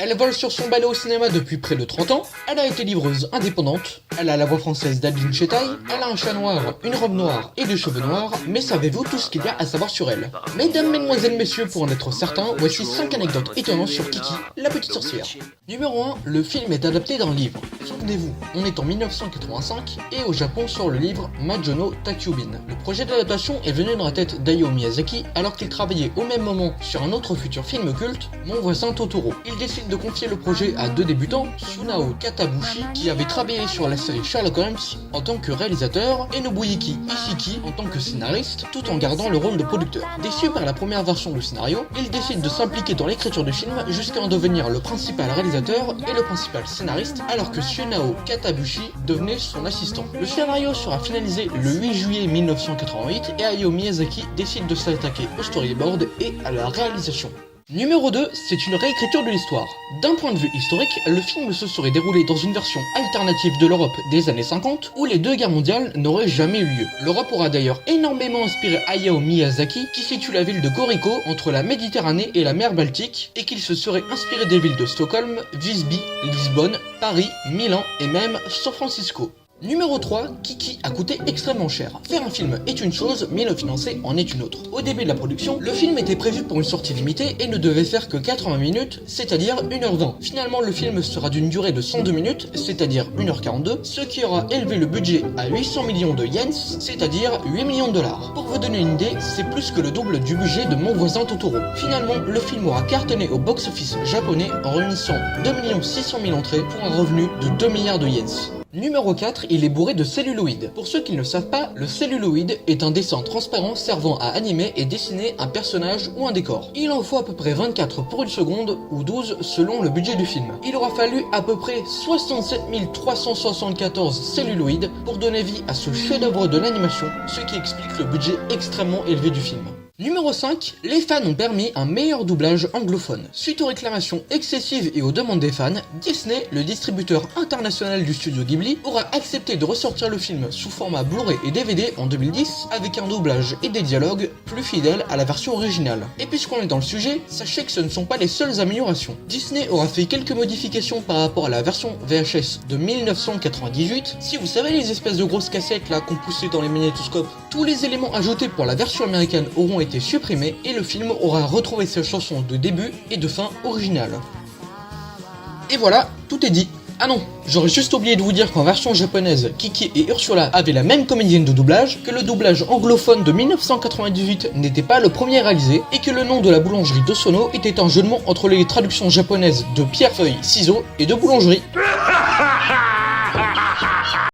Elle vole sur son balai au cinéma depuis près de 30 ans, elle a été livreuse indépendante, elle a la voix française d'Adeline Chetaille, elle a un chat noir, une robe noire et des cheveux noirs, mais savez-vous tout ce qu'il y a à savoir sur elle? Mesdames, mesdemoiselles, messieurs, pour en être certains, voici 5 anecdotes étonnantes sur Kiki, la petite sorcière. Numéro 1, le film est adapté d'un livre. Souvenez-vous, on est en 1985 et au Japon sort le livre Majono Takyubin. Le projet d'adaptation est venu dans la tête d'Hayao Miyazaki alors qu'il travaillait au même moment sur un autre futur film culte, Mon voisin Totoro. Il décide de confier le projet à deux débutants, Sunao Katabushi qui avait travaillé sur la série Sherlock Holmes en tant que réalisateur et Nobuyuki Ishiki en tant que scénariste, tout en gardant le rôle de producteur. Déçu par la première version du scénario, il décide de s'impliquer dans l'écriture du film jusqu'à en devenir le principal réalisateur et le principal scénariste alors que Sunao Katabushi devenait son assistant. Le scénario sera finalisé le 8 juillet 1988 et Hayao Miyazaki décide de s'attaquer au storyboard et à la réalisation. Numéro 2, c'est une réécriture de l'histoire. D'un point de vue historique, le film se serait déroulé dans une version alternative de l'Europe des années 50, où les deux guerres mondiales n'auraient jamais eu lieu. L'Europe aura d'ailleurs énormément inspiré Hayao Miyazaki, qui situe la ville de Gorico entre la Méditerranée et la mer Baltique, et qu'il se serait inspiré des villes de Stockholm, Visby, Lisbonne, Paris, Milan et même San Francisco. Numéro 3, Kiki a coûté extrêmement cher. Faire un film est une chose, mais le financer en est une autre. Au début de la production, le film était prévu pour une sortie limitée et ne devait faire que 80 minutes, c'est-à-dire 1h20. Finalement, le film sera d'une durée de 102 minutes, c'est-à-dire 1h42, ce qui aura élevé le budget à 800 millions de yens, c'est-à-dire 8 millions de dollars. Pour vous donner une idée, c'est plus que le double du budget de Mon voisin Totoro. Finalement, le film aura cartonné au box-office japonais en réunissant 2 600 000 entrées pour un revenu de 2 milliards de yens. Numéro 4, il est bourré de celluloïd. Pour ceux qui ne le savent pas, le celluloïd est un dessin transparent servant à animer et dessiner un personnage ou un décor. Il en faut à peu près 24 pour une seconde ou 12 selon le budget du film. Il aura fallu à peu près 67 374 celluloïds pour donner vie à ce chef-d'œuvre de l'animation, ce qui explique le budget extrêmement élevé du film. Numéro 5, les fans ont permis un meilleur doublage anglophone. Suite aux réclamations excessives et aux demandes des fans, Disney, le distributeur international du studio Ghibli, aura accepté de ressortir le film sous format Blu-ray et DVD en 2010 avec un doublage et des dialogues plus fidèles à la version originale. Et puisqu'on est dans le sujet, sachez que ce ne sont pas les seules améliorations. Disney aura fait quelques modifications par rapport à la version VHS de 1998. Si vous savez les espèces de grosses cassettes là qu'on poussait dans les magnétoscopes, tous les éléments ajoutés pour la version américaine auront été supprimé et le film aura retrouvé ses chansons de début et de fin originales. Et voilà, tout est dit. Ah non, j'aurais juste oublié de vous dire qu'en version japonaise, Kiki et Ursula avaient la même comédienne de doublage, que le doublage anglophone de 1998 n'était pas le premier réalisé, et que le nom de la boulangerie d'Osono était un jeu de mots entre les traductions japonaises de pierre, feuille, ciseaux et de boulangerie.